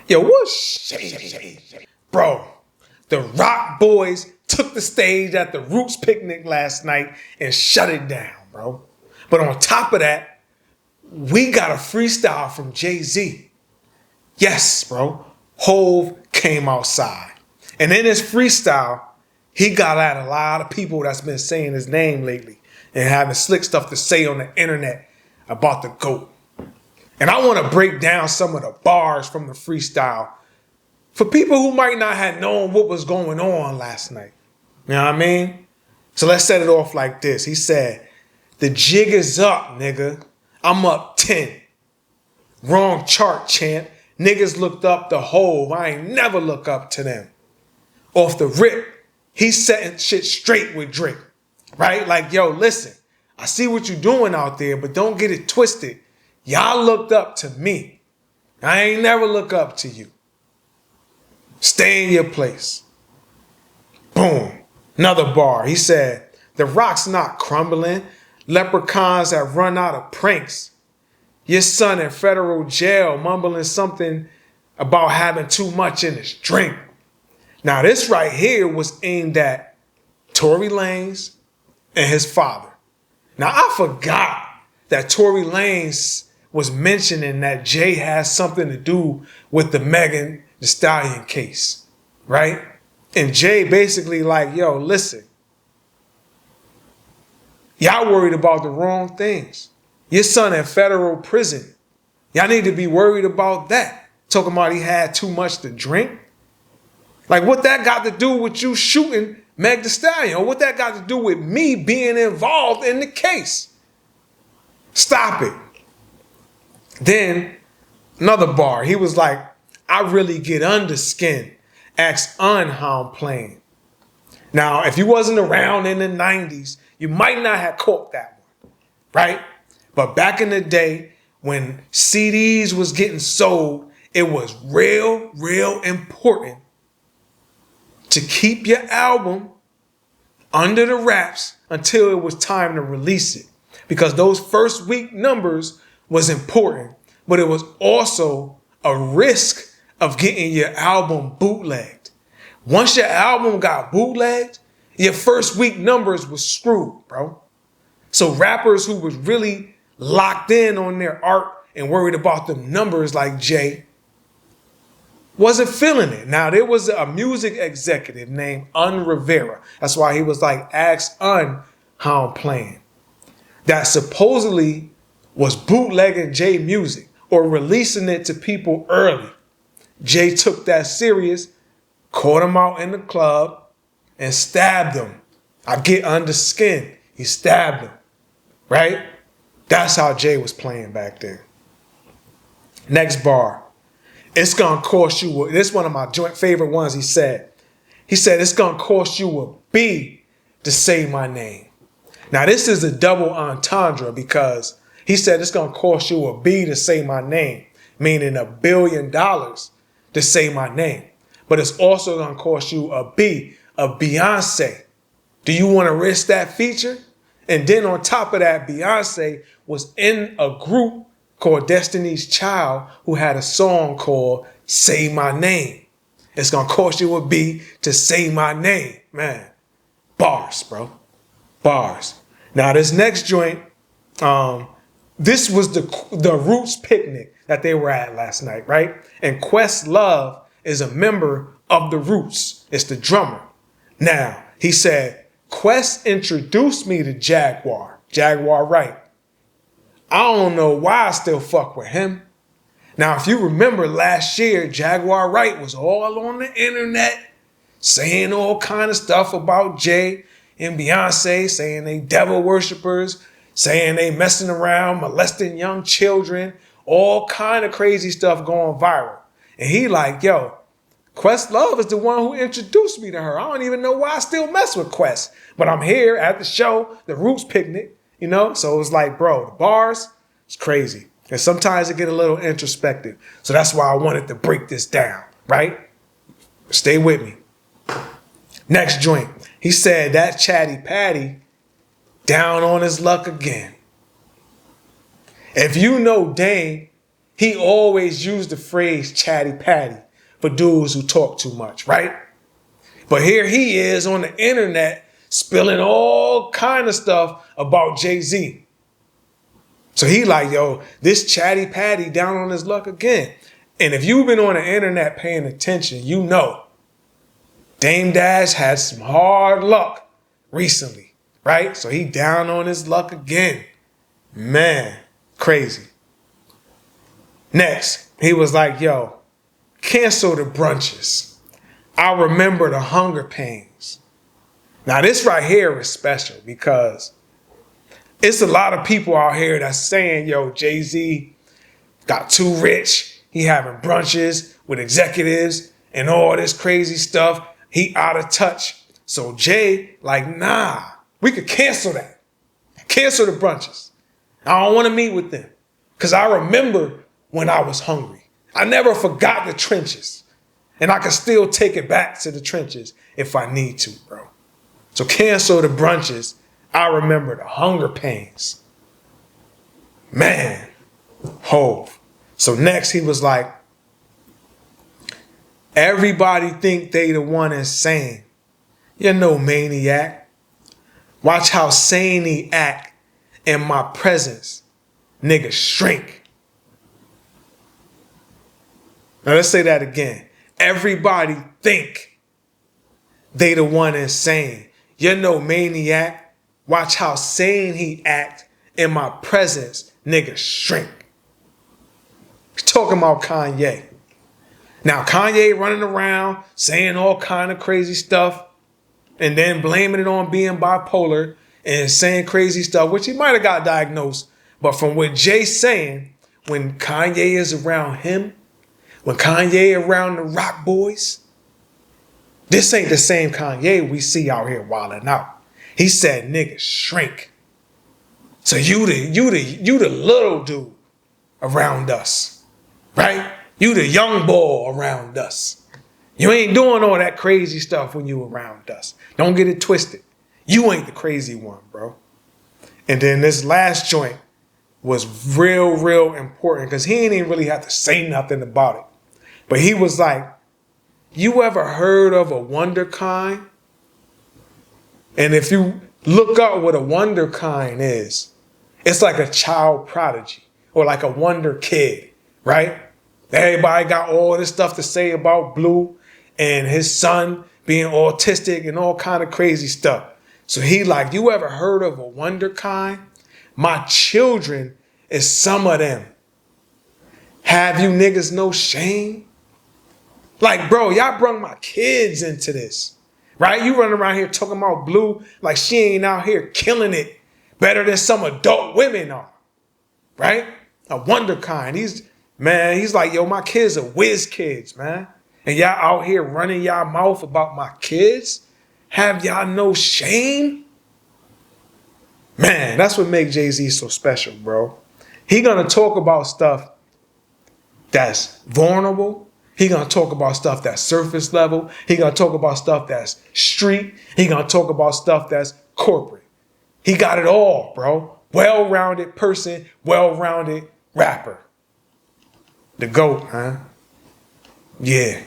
Yo, what's Jay? Bro, the Rock Boys took the stage at the Roots picnic last night and shut it down, bro. But on top of that, we got a freestyle from Jay-Z. Yes, bro. Hove came outside. And in his freestyle, he got at a lot of people that's been saying his name lately and having slick stuff to say on the internet about the GOAT. And I want to break down some of the bars from the freestyle for people who might not have known what was going on last night. You know what I mean? So let's set it off like this. He said, "The jig is up, nigga. I'm up 10. Wrong chart, champ. Niggas looked up the Hove. I ain't never look up to them." Off the rip, he's setting shit straight with Drake. Right? Like, yo, listen, I see what you're doing out there, but don't get it twisted. Y'all looked up to me. I ain't never look up to you. Stay in your place. Boom. Another bar. He said, "The rock's not crumbling. Leprechauns have run out of pranks. Your son in federal jail mumbling something about having too much in his drink." Now this right here was aimed at Tory Lanez and his father. Now I forgot that Tory Lanez was mentioning that Jay has something to do with the Megan Thee Stallion case, right? And Jay basically like, yo, listen, y'all worried about the wrong things. Your son in federal prison. Y'all need to be worried about that. Talking about he had too much to drink. Like what that got to do with you shooting Meg Thee Stallion? Or what that got to do with me being involved in the case? Stop it. Then another bar. He was like, "I really get under skin. Ask Un how I'm playing." Now, if you wasn't around in the 90s, you might not have caught that one, right? But back in the day, when CDs was getting sold, it was real important to keep your album under the wraps until it was time to release it. Because those first week numbers was important, but it was also a risk of getting your album bootlegged. Once your album got bootlegged, your first week numbers was screwed, bro. So rappers who was really locked in on their art and worried about the numbers like Jay wasn't feeling it. Now, there was a music executive named Un Rivera. That's why he was like, "Ask Un how I'm playing." That supposedly was bootlegging Jay music or releasing it to people early. Jay took that serious, caught him out in the club, and stabbed him. I get under skin. He stabbed him, right? That's how Jay was playing back then. Next bar. "It's gonna cost you," this is one of my joint favorite ones he said. He said, "It's gonna cost you a B to say my name." Now this is a double entendre because he said it's gonna cost you a B to say my name, meaning $1 billion to say my name. But it's also gonna cost you a B of Beyonce. Do you wanna risk that feature? And then on top of that, Beyonce was in a group called Destiny's Child who had a song called "Say My Name." It's gonna cost you a B to say my name. Man, bars, bro. Bars. Now this next joint, this was the Roots picnic that they were at last night, right? And Questlove is a member of the Roots. It's the drummer. Now, he said, "Quest introduced me to Jaguar Wright. I don't know why I still fuck with him." Now, if you remember last year, Jaguar Wright was all on the internet saying all kind of stuff about Jay and Beyonce, saying they devil worshippers, saying they messing around, molesting young children, all kind of crazy stuff going viral. And he like, yo, Questlove is the one who introduced me to her. I don't even know why I still mess with Quest. But I'm here at the show, the Roots picnic, you know? So it's like, bro, the bars, it's crazy. And sometimes it get a little introspective. So that's why I wanted to break this down, right? Stay with me. Next joint. He said that Chatty Patty down on his luck again. If you know Dame, he always used the phrase chatty patty for dudes who talk too much, right? But here he is on the internet spilling all kind of stuff about Jay-Z. So he like, yo, this chatty patty down on his luck again. And if you've been on the internet paying attention, you know Dame Dash had some hard luck recently, right? So he down on his luck again. Man, crazy. Next, he was like, yo, cancel the brunches. I remember the hunger pains. Now this right here is special because it's a lot of people out here that's saying, yo, Jay-Z got too rich. He having brunches with executives and all this crazy stuff. He out of touch. So Jay, like, nah, we could cancel that. Cancel the brunches. I don't want to meet with them. Because I remember when I was hungry. I never forgot the trenches. And I can still take it back to the trenches if I need to, bro. So cancel the brunches. I remember the hunger pains. Man, Hove. So next he was like, everybody think they the one insane. You're no maniac. Watch how sane he act in my presence. Nigga shrink. Now let's say that again. Everybody think they the one insane. You're no maniac. Watch how sane he act in my presence. Nigga shrink. Talking about Kanye. Now Kanye running around saying all kind of crazy stuff and then blaming it on being bipolar and saying crazy stuff, which he might have got diagnosed. But from what Jay's saying, when Kanye is around him, when Kanye around the Rock Boys, this ain't the same Kanye we see out here wilding out. He said, nigga, shrink. So you the little dude around us, right? You the young boy around us. You ain't doing all that crazy stuff when you around us. Don't get it twisted. You ain't the crazy one, bro. And then this last joint was real important because he ain't even really have to say nothing about it. But he was like, you ever heard of a wonder kind? And if you look up what a wonder kind is, it's like a child prodigy or like a wonder kid, right? Everybody got all this stuff to say about Blue and his son being autistic and all kind of crazy stuff. So he like, you ever heard of a wonder kind? My children is some of them. Have you niggas no shame? Like, bro, y'all brung my kids into this, right? You running around here talking about Blue like she ain't out here killing it better than some adult women are, right? A wonder kind. He's like, yo, my kids are whiz kids, man. And y'all out here running y'all mouth about my kids? Have y'all no shame? Man, that's what makes Jay-Z so special, bro. He gonna talk about stuff that's vulnerable. He gonna talk about stuff that's surface level. He gonna talk about stuff that's street. He gonna talk about stuff that's corporate. He got it all, bro. Well-rounded person, well-rounded rapper. The GOAT, huh? Yeah.